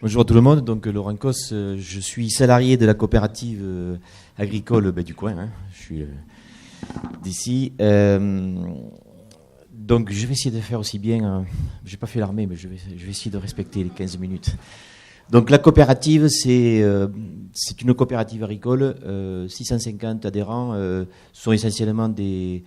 Bonjour à tout le monde, donc Laurent Cos, je suis salarié de la coopérative agricole du coin, hein. Je suis d'ici. Donc je vais essayer de faire aussi bien, j'ai pas fait l'armée, mais je vais essayer de respecter les 15 minutes. Donc la coopérative, c'est une coopérative agricole, 650 adhérents, sont essentiellement des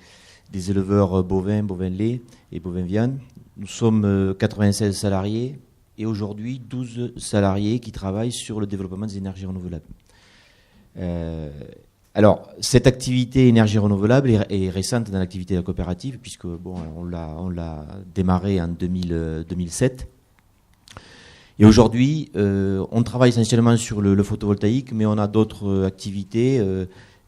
éleveurs bovins, bovins lait et bovins viande. Nous sommes 96 salariés. Et aujourd'hui, 12 salariés qui travaillent sur le développement des énergies renouvelables. Alors, cette activité énergie renouvelable est récente dans l'activité de la coopérative, puisque bon, on l'a démarrée en 2007. Et aujourd'hui, on travaille essentiellement sur le photovoltaïque, mais on a d'autres activités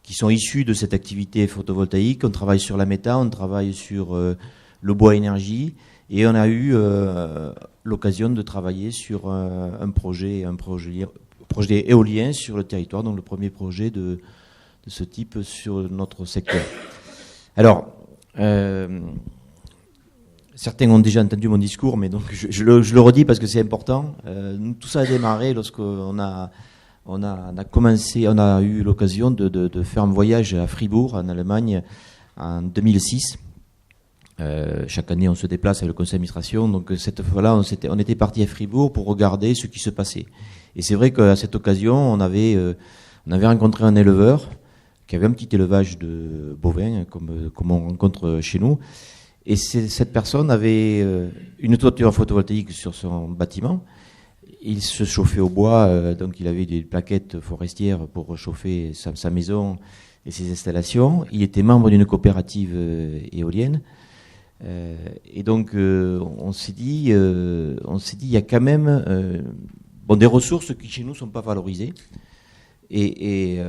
qui sont issues de cette activité photovoltaïque. On travaille sur la méta, on travaille sur le bois énergie. Et on a eu l'occasion de travailler sur un projet éolien sur le territoire, donc le premier projet de ce type sur notre secteur. Alors, certains ont déjà entendu mon discours, mais donc je le redis parce que c'est important. Tout ça a démarré lorsqu'on a eu l'occasion de faire un voyage à Fribourg, en Allemagne, en 2006. Chaque année, on se déplace avec le conseil d'administration. Donc cette fois-là, on était parti à Fribourg pour regarder ce qui se passait. Et c'est vrai qu'à cette occasion, on avait rencontré un éleveur qui avait un petit élevage de bovins, comme on rencontre chez nous. Et cette personne avait une toiture photovoltaïque sur son bâtiment. Il se chauffait au bois, donc il avait des plaquettes forestières pour chauffer sa maison et ses installations. Il était membre d'une coopérative éolienne. Et donc on s'est dit il y a quand même des ressources qui chez nous sont pas valorisées et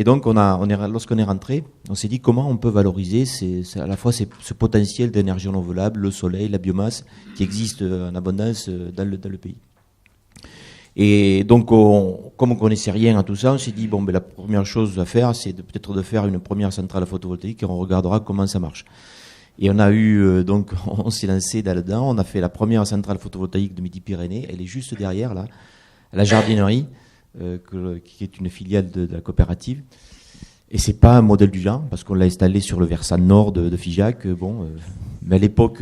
donc lorsqu'on est rentré, on s'est dit comment on peut valoriser à la fois ce potentiel d'énergie renouvelable, le soleil, la biomasse qui existe en abondance dans le pays. Et donc comme on connaissait rien à tout ça, on s'est dit la première chose à faire, c'est peut-être de faire une première centrale photovoltaïque et on regardera comment ça marche. Et on a eu, on s'est lancé là-dedans, on a fait la première centrale photovoltaïque de Midi-Pyrénées, elle est juste derrière, là, à la jardinerie, qui est une filiale de la coopérative. Et c'est pas un modèle du genre, parce qu'on l'a installé sur le versant nord de Figeac, mais à l'époque,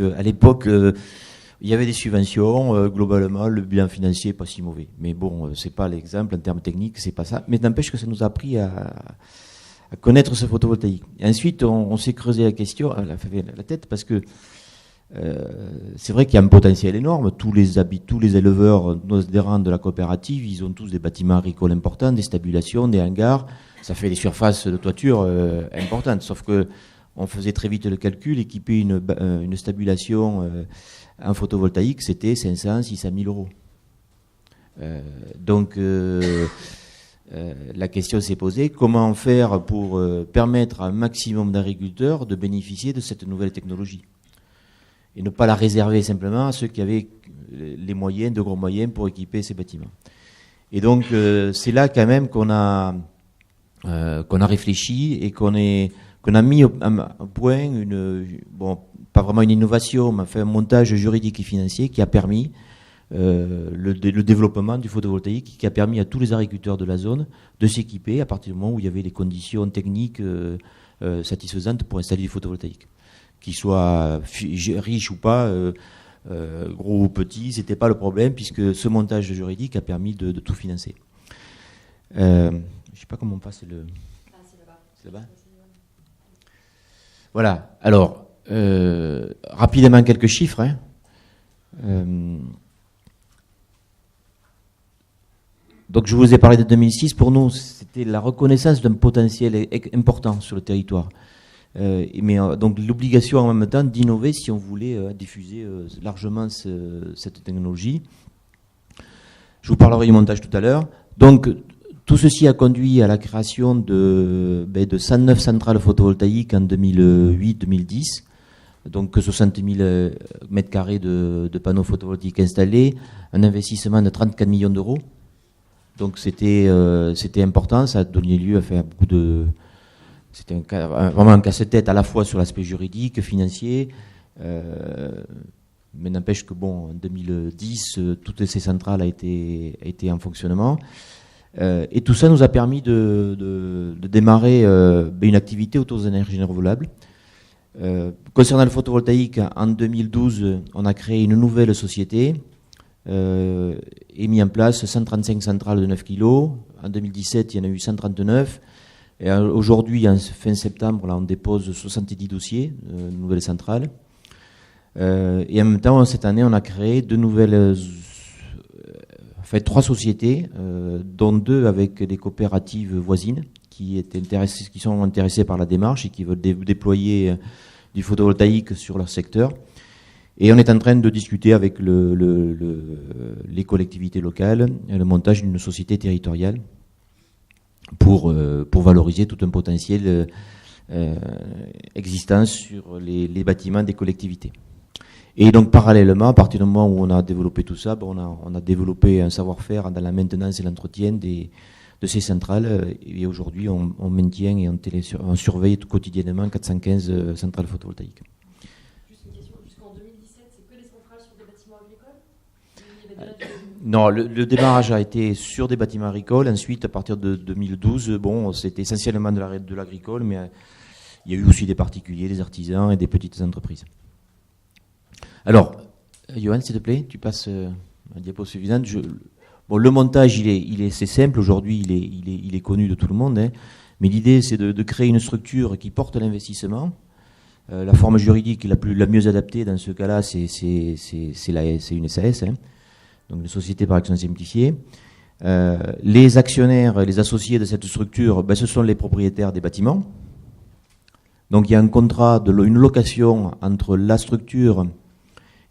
il y avait des subventions, globalement, le bilan financier n'est pas si mauvais. Mais bon, c'est pas l'exemple, en termes techniques, c'est pas ça. Mais n'empêche que ça nous a appris à connaître ce photovoltaïque. Et ensuite, on s'est creusé la question, la tête, parce que c'est vrai qu'il y a un potentiel énorme. Tous les éleveurs, nos adhérents de la coopérative, ils ont tous des bâtiments agricoles importants, des stabulations, des hangars. Ça fait des surfaces de toiture importantes. Sauf que on faisait très vite le calcul, équiper une stabulation en photovoltaïque, c'était 500, 600 000 euros. La question s'est posée, comment faire pour permettre à un maximum d'agriculteurs de bénéficier de cette nouvelle technologie et ne pas la réserver simplement à ceux qui avaient les moyens, de gros moyens pour équiper ces bâtiments. Et donc c'est là quand même qu'on a réfléchi et qu'on a mis au point pas vraiment une innovation, mais un montage juridique et financier qui a permis le développement du photovoltaïque, qui a permis à tous les agriculteurs de la zone de s'équiper à partir du moment où il y avait les conditions techniques satisfaisantes pour installer du photovoltaïque. Qu'ils soient riches ou pas, gros ou petits, c'était pas le problème puisque ce montage juridique a permis de tout financer. Je sais pas comment on passe le... c'est là-bas. C'est là-bas. Voilà. Alors, rapidement quelques chiffres. Donc je vous ai parlé de 2006. Pour nous, c'était la reconnaissance d'un potentiel important sur le territoire. Donc l'obligation en même temps d'innover si on voulait diffuser largement cette technologie. Je vous parlerai du montage tout à l'heure. Donc tout ceci a conduit à la création de 109 centrales photovoltaïques en 2008-2010. Donc 60 000 mètres carrés de panneaux photovoltaïques installés, un investissement de 34 millions d'euros. Donc c'était important, ça a donné lieu à faire beaucoup de... C'était vraiment un casse-tête à la fois sur l'aspect juridique, financier, Mais n'empêche que bon, en 2010, toutes ces centrales a été en fonctionnement. Et tout ça nous a permis de démarrer une activité autour des énergies renouvelables. Concernant le photovoltaïque, en 2012, on a créé une nouvelle société et mis en place 135 centrales de 9 kg. En 2017, il y en a eu 139. Et aujourd'hui, en fin septembre, là, on dépose 70 dossiers de nouvelles centrales. Et en même temps, cette année, on a créé trois sociétés, dont deux avec des coopératives voisines qui sont intéressées par la démarche et qui veulent déployer du photovoltaïque sur leur secteur. Et on est en train de discuter avec les collectivités locales le montage d'une société territoriale pour valoriser tout un potentiel existant sur les bâtiments des collectivités. Et donc parallèlement, à partir du moment où on a développé tout ça, on a développé un savoir-faire dans la maintenance et l'entretien de ces centrales. Et aujourd'hui, on maintient et on surveille quotidiennement 415 centrales photovoltaïques. Juste une question, jusqu'en 2017, c'est que les centrales sur des bâtiments agricoles ? Non, le démarrage a été sur des bâtiments agricoles. Ensuite, à partir de 2012, c'était essentiellement de l'agricole, mais il y a eu aussi des particuliers, des artisans et des petites entreprises. Alors, Johan, s'il te plaît, tu passes la diapo suivante. Le montage, c'est simple. Aujourd'hui, il est connu de tout le monde. Hein, mais l'idée, c'est de créer une structure qui porte l'investissement. La forme juridique la mieux adaptée dans ce cas-là, c'est une SAS, hein, donc une société par action simplifiée. Les actionnaires, les associés de cette structure, ce sont les propriétaires des bâtiments. Donc il y a un contrat, une location entre la structure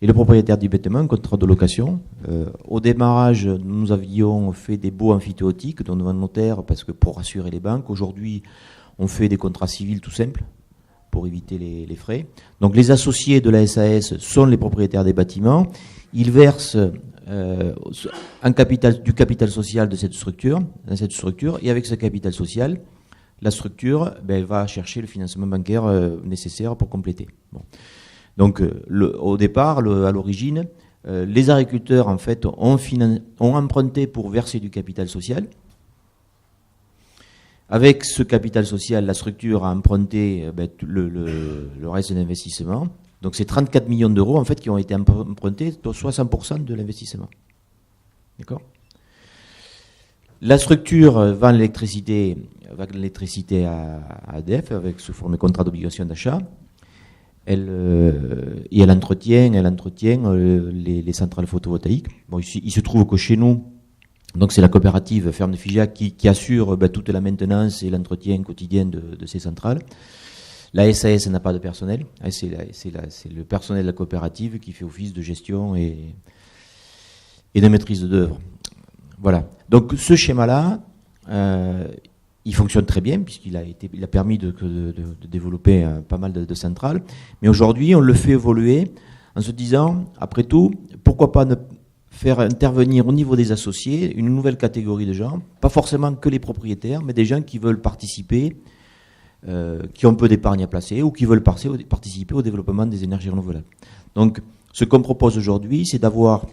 et le propriétaire du bâtiment, un contrat de location. Au démarrage, nous avions fait des baux amphithéotiques devant le notaire pour rassurer les banques. Aujourd'hui, on fait des contrats civils tout simples pour éviter les frais. Donc les associés de la SAS sont les propriétaires des bâtiments. Ils versent du capital social dans cette structure, et avec ce capital social, la structure va chercher le financement bancaire nécessaire pour compléter. Bon. Donc, au départ, à l'origine, les agriculteurs en fait ont emprunté pour verser du capital social. Avec ce capital social, la structure a emprunté le reste de l'investissement. Donc, c'est 34 millions d'euros en fait qui ont été empruntés, dont 60% de l'investissement. D'accord ? La structure vend l'électricité à EDF sous forme de contrat d'obligation d'achat. Elle entretient les centrales photovoltaïques. Bon, il se trouve que chez nous, donc c'est la coopérative Ferme de Figeac qui assure toute la maintenance et l'entretien quotidien de ces centrales. La SAS n'a pas de personnel. C'est le personnel de la coopérative qui fait office de gestion et de maîtrise d'œuvre. Voilà. Donc ce schéma-là, il fonctionne très bien puisqu'il a permis de développer pas mal de centrales. Mais aujourd'hui, on le fait évoluer en se disant, après tout, pourquoi pas ne faire intervenir au niveau des associés une nouvelle catégorie de gens, pas forcément que les propriétaires, mais des gens qui veulent participer, qui ont peu d'épargne à placer ou qui veulent participer au développement des énergies renouvelables. Donc, ce qu'on propose aujourd'hui, c'est d'avoir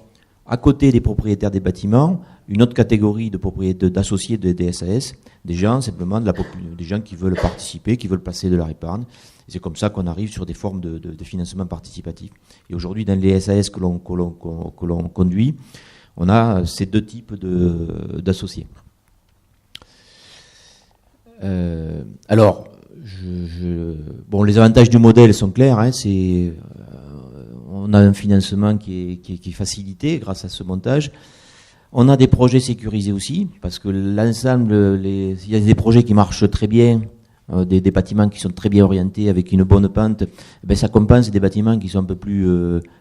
à côté des propriétaires des bâtiments, une autre catégorie d'associés de SAS, des gens simplement des gens qui veulent participer, qui veulent placer de leur épargne. Et c'est comme ça qu'on arrive sur des formes de financement participatif. Et aujourd'hui, dans les SAS que l'on conduit, on a ces deux types d'associés. Alors, les avantages du modèle sont clairs. Hein, on a un financement qui est facilité grâce à ce montage. On a des projets sécurisés aussi, parce que l'ensemble, il y a des projets qui marchent très bien, des bâtiments qui sont très bien orientés, avec une bonne pente, ça compense des bâtiments qui sont un peu plus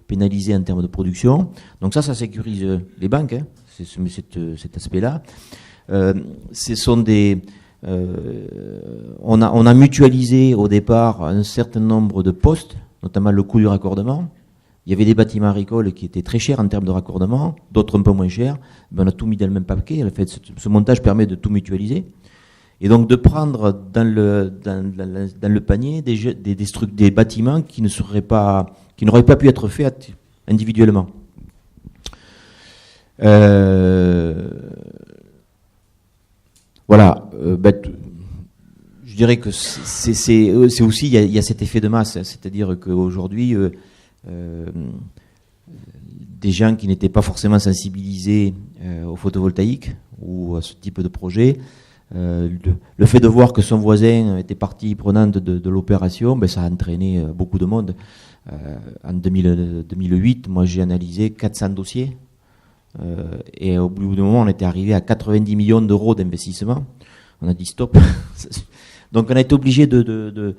pénalisés en termes de production. Donc ça sécurise les banques, hein, cet aspect-là. On a mutualisé au départ un certain nombre de postes, notamment le coût du raccordement. Il y avait des bâtiments agricoles qui étaient très chers en termes de raccordement, d'autres un peu moins chers. On a tout mis dans le même paquet. En fait, ce montage permet de tout mutualiser. Et donc de prendre dans le panier des bâtiments qui n'auraient pas pu être faits individuellement. Voilà. Je dirais que c'est aussi, il y a cet effet de masse, c'est-à-dire qu'aujourd'hui, des gens qui n'étaient pas forcément sensibilisés au photovoltaïque ou à ce type de projet, le fait de voir que son voisin était partie prenante de l'opération, ben, ça a entraîné beaucoup de monde. En 2008, moi j'ai analysé 400 dossiers et au bout d'un moment on était arrivé à 90 millions d'euros d'investissement. On a dit stop. Donc on a été obligé de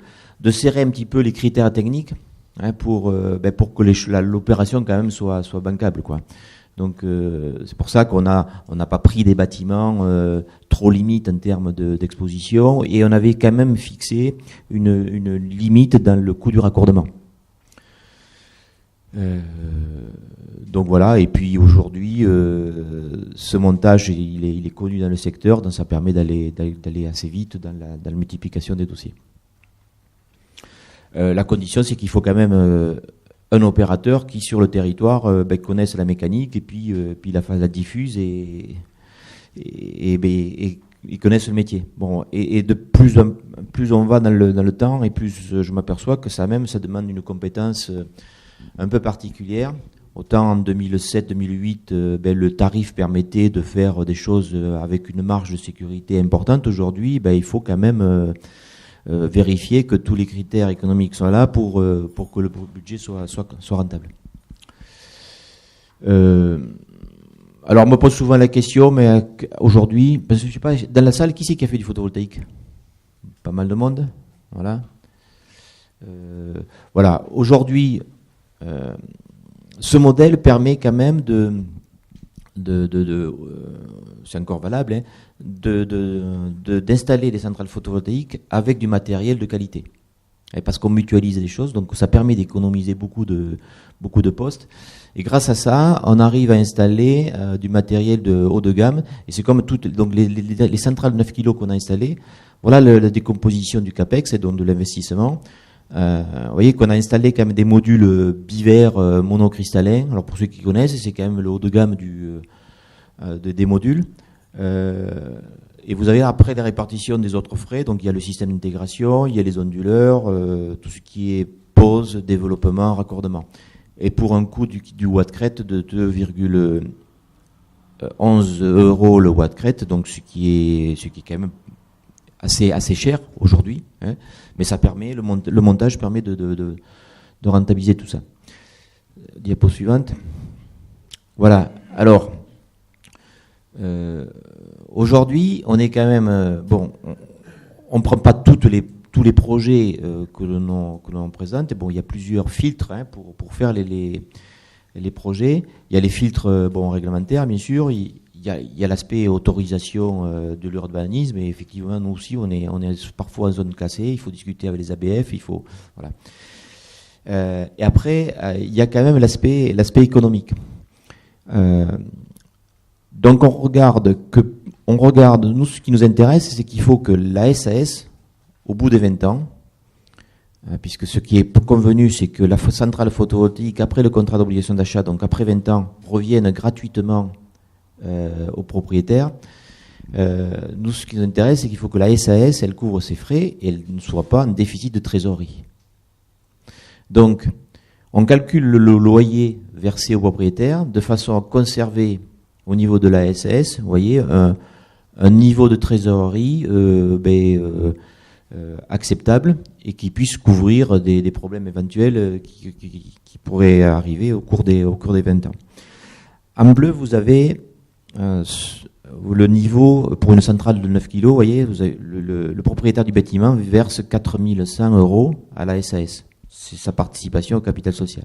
serrer un petit peu les critères techniques, hein, pour que l'opération quand même soit bancable, quoi. Donc c'est pour ça qu'on n'a pas pris des bâtiments trop limites en termes d'exposition, et on avait quand même fixé une limite dans le coût du raccordement. Donc voilà, et puis aujourd'hui, ce montage il est connu dans le secteur, donc ça permet d'aller assez vite dans la multiplication des dossiers. La condition, c'est qu'il faut quand même un opérateur qui, sur le territoire, connaisse la mécanique et puis la diffuse et ils connaissent le métier. Bon, et de plus on va dans le temps, et plus je m'aperçois que ça demande une compétence un peu particulière. Autant en 2007-2008, le tarif permettait de faire des choses avec une marge de sécurité importante. Aujourd'hui, il faut quand même vérifier que tous les critères économiques sont là pour que le budget soit rentable. Alors, on me pose souvent la question, mais aujourd'hui, parce que je sais pas, dans la salle, qui c'est qui a fait du photovoltaïque? Pas mal de monde, voilà. Voilà. Aujourd'hui, ce modèle permet quand même c'est encore valable, hein, d'installer des centrales photovoltaïques avec du matériel de qualité. Et parce qu'on mutualise les choses, donc ça permet d'économiser beaucoup de postes. Et grâce à ça, on arrive à installer du matériel de haut de gamme. Et c'est comme toutes, donc les centrales de 9 kg qu'on a installées. Voilà la décomposition du capex et donc de l'investissement. Vous voyez qu'on a installé quand même des modules bivers monocristallins. Alors pour ceux qui connaissent, c'est quand même le haut de gamme des modules. Et vous avez après la répartition des autres frais. Donc il y a le système d'intégration, il y a les onduleurs, tout ce qui est pose, développement, raccordement. Et pour un coût du watt crête de 2,11 € le watt crête, donc ce qui est quand même assez cher aujourd'hui, hein, mais ça permet, le montage permet de rentabiliser tout ça. Diapo suivante. Voilà. Alors, aujourd'hui, on est quand même on ne prend pas tous les projets que l'on présente. Bon, il y a plusieurs filtres, hein, pour faire les projets. Il y a les filtres réglementaires, bien sûr. Il y a l'aspect autorisation de l'urbanisme, et effectivement, nous aussi, on est parfois en zone classée. Il faut discuter avec les ABF. Voilà. Et après, il y a quand même l'aspect économique. Donc on regarde, nous, ce qui nous intéresse, c'est qu'il faut que la SAS, au bout des 20 ans, puisque ce qui est convenu, c'est que la centrale photovoltaïque, après le contrat d'obligation d'achat, donc après 20 ans, revienne gratuitement aux propriétaires. Nous, ce qui nous intéresse, c'est qu'il faut que la SAS, elle couvre ses frais et elle ne soit pas en déficit de trésorerie. Donc, on calcule le loyer versé aux propriétaires de façon à conserver au niveau de la SAS, vous voyez, un niveau de trésorerie acceptable et qui puisse couvrir des problèmes éventuels qui pourraient arriver au cours des 20 ans. En bleu, vous avez le niveau pour une centrale de 9 kg, vous voyez, vous avez le propriétaire du bâtiment verse 4 100 € à la SAS. C'est sa participation au capital social.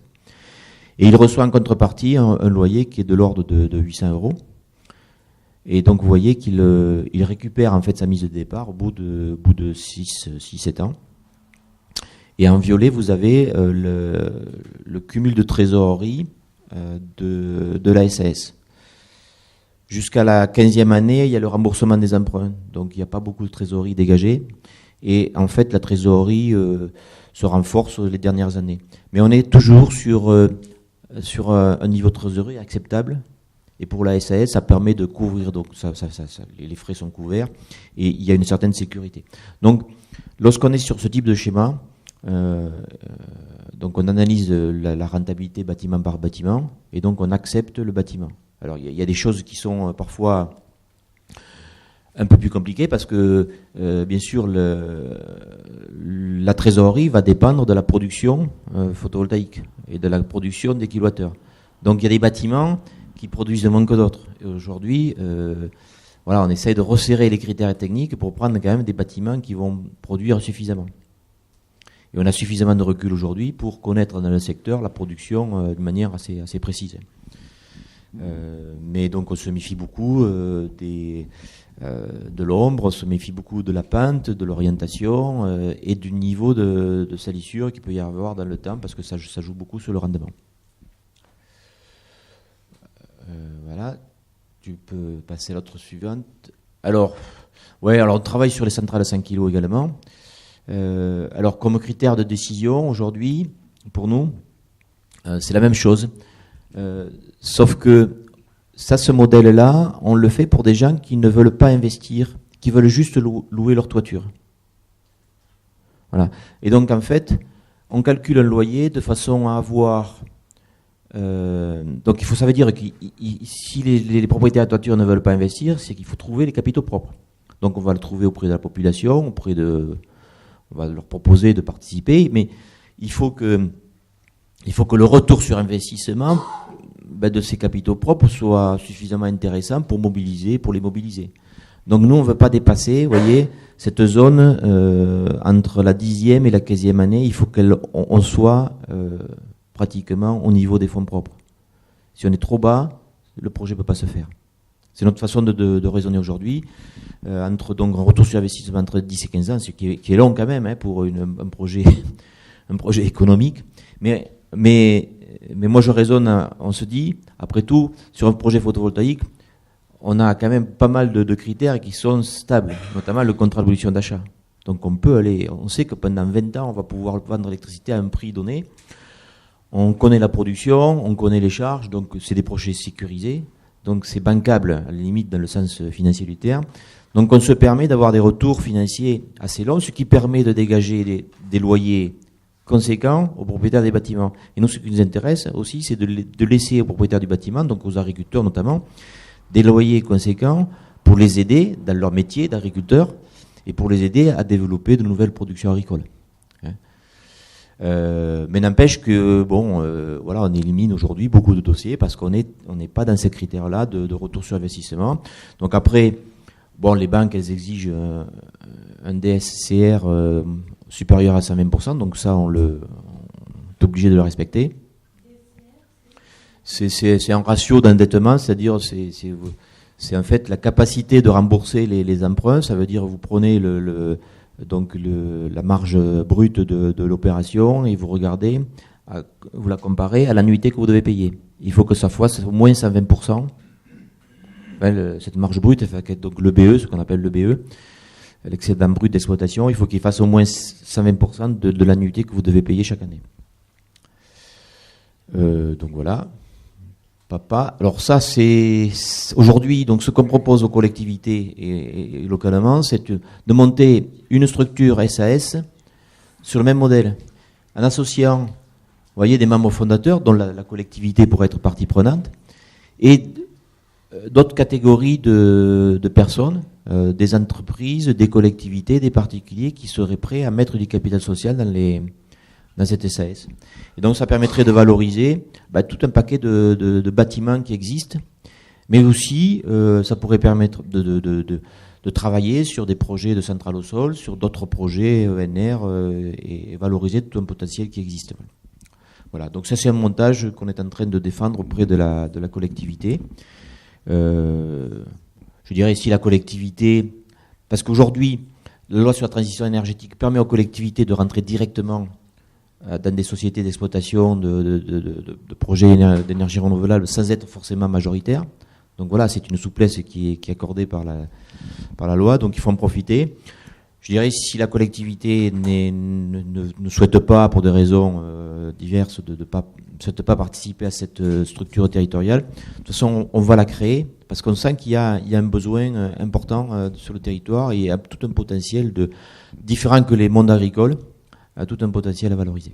Et il reçoit en contrepartie un loyer qui est de l'ordre de 800 €. Et donc vous voyez qu'il récupère en fait sa mise de départ au bout de 6-7 ans. Et en violet, vous avez le cumul de trésorerie de la SAS. Jusqu'à la 15e année, il y a le remboursement des emprunts. Donc il n'y a pas beaucoup de trésorerie dégagée. Et en fait, la trésorerie se renforce les dernières années. Mais on est toujours sur sur un niveau de trésorerie acceptable. Et pour la SAS, ça permet de couvrir, donc les frais sont couverts et il y a une certaine sécurité. Donc, lorsqu'on est sur ce type de schéma, donc on analyse la rentabilité bâtiment par bâtiment et donc on accepte le bâtiment. Alors, il y a des choses qui sont parfois un peu plus compliquées parce que, bien sûr, la trésorerie va dépendre de la production photovoltaïque et de la production des kilowattheures. Donc, il y a des bâtiments qui produisent moins que d'autres. Et aujourd'hui, voilà, on essaye de resserrer les critères techniques pour prendre quand même des bâtiments qui vont produire suffisamment. Et on a suffisamment de recul aujourd'hui pour connaître dans le secteur la production de manière assez précise. Mais donc on se méfie beaucoup de l'ombre, on se méfie beaucoup de la pente, de l'orientation et du niveau de salissure qu'il peut y avoir dans le temps parce que ça joue beaucoup sur le rendement. Voilà, tu peux passer à l'autre suivante. Alors on travaille sur les centrales à 5 kg également. Alors comme critère de décision aujourd'hui, pour nous, c'est la même chose. Sauf que ce modèle-là, on le fait pour des gens qui ne veulent pas investir, qui veulent juste louer leur toiture. Voilà. Et donc en fait, on calcule un loyer de façon à avoir... donc ça veut dire que si les propriétaires de toiture ne veulent pas investir, c'est qu'il faut trouver les capitaux propres. Donc on va le trouver auprès de la population, on va leur proposer de participer, mais il faut que le retour sur investissement de ces capitaux propres soit suffisamment intéressant pour les mobiliser. Donc nous, on ne veut pas dépasser, vous voyez, cette zone entre la 10e et la 15e année, il faut qu'on soit pratiquement au niveau des fonds propres. Si on est trop bas, le projet ne peut pas se faire. C'est notre façon de raisonner aujourd'hui. Donc un retour sur investissement entre 10 et 15 ans, ce qui est long quand même pour un projet économique. Mais moi je raisonne, on se dit, après tout, sur un projet photovoltaïque, on a quand même pas mal de critères qui sont stables, notamment le contrat d'abolition d'achat. Donc on sait que pendant 20 ans, on va pouvoir vendre l'électricité à un prix donné. On connaît la production, on connaît les charges, donc c'est des projets sécurisés. Donc c'est bancable, à la limite, dans le sens financier du terme. Donc on se permet d'avoir des retours financiers assez longs, ce qui permet de dégager des loyers conséquents aux propriétaires des bâtiments. Et nous, ce qui nous intéresse aussi, c'est de laisser aux propriétaires du bâtiment, donc aux agriculteurs notamment, des loyers conséquents pour les aider dans leur métier d'agriculteur et pour les aider à développer de nouvelles productions agricoles. Mais n'empêche que voilà, on élimine aujourd'hui beaucoup de dossiers parce qu'on n'est pas dans ces critères-là de retour sur investissement. Donc après, les banques, elles exigent un DSCR supérieur à 120%, donc ça, on est obligé de le respecter. C'est un ratio d'endettement, c'est-à-dire c'est en fait la capacité de rembourser les emprunts. Ça veut dire vous prenez la marge brute de l'opération et vous regardez, vous la comparez à l'annuité que vous devez payer. Il faut que ça fasse au moins 120%. Cette marge brute, donc le BE, ce qu'on appelle le BE, l'excédent brut d'exploitation, il faut qu'il fasse au moins 120% de l'annuité que vous devez payer chaque année. Donc voilà. Alors ça, c'est aujourd'hui, donc ce qu'on propose aux collectivités et localement, c'est de monter une structure SAS sur le même modèle, en associant, vous voyez, des membres fondateurs, dont la collectivité pourrait être partie prenante, et d'autres catégories de personnes, des entreprises, des collectivités, des particuliers qui seraient prêts à mettre du capital social dans cette SAS. Et donc ça permettrait de valoriser tout un paquet de bâtiments qui existent, mais aussi ça pourrait permettre de travailler sur des projets de centrales au sol, sur d'autres projets ENR et valoriser tout un potentiel qui existe. Voilà, donc ça c'est un montage qu'on est en train de défendre auprès de la collectivité. Je dirais si la collectivité, parce qu'aujourd'hui la loi sur la transition énergétique permet aux collectivités de rentrer directement dans des sociétés d'exploitation de projets d'énergie renouvelable sans être forcément majoritaire. Donc voilà, c'est une souplesse qui est accordée par la loi, donc il faut en profiter. Je dirais, si la collectivité ne souhaite pas, pour des raisons diverses, ne souhaite pas participer à cette structure territoriale, de toute façon, on va la créer, parce qu'on sent qu'il y a un besoin important sur le territoire, et il y a tout un potentiel différent que les mondes agricoles, tout un potentiel à valoriser.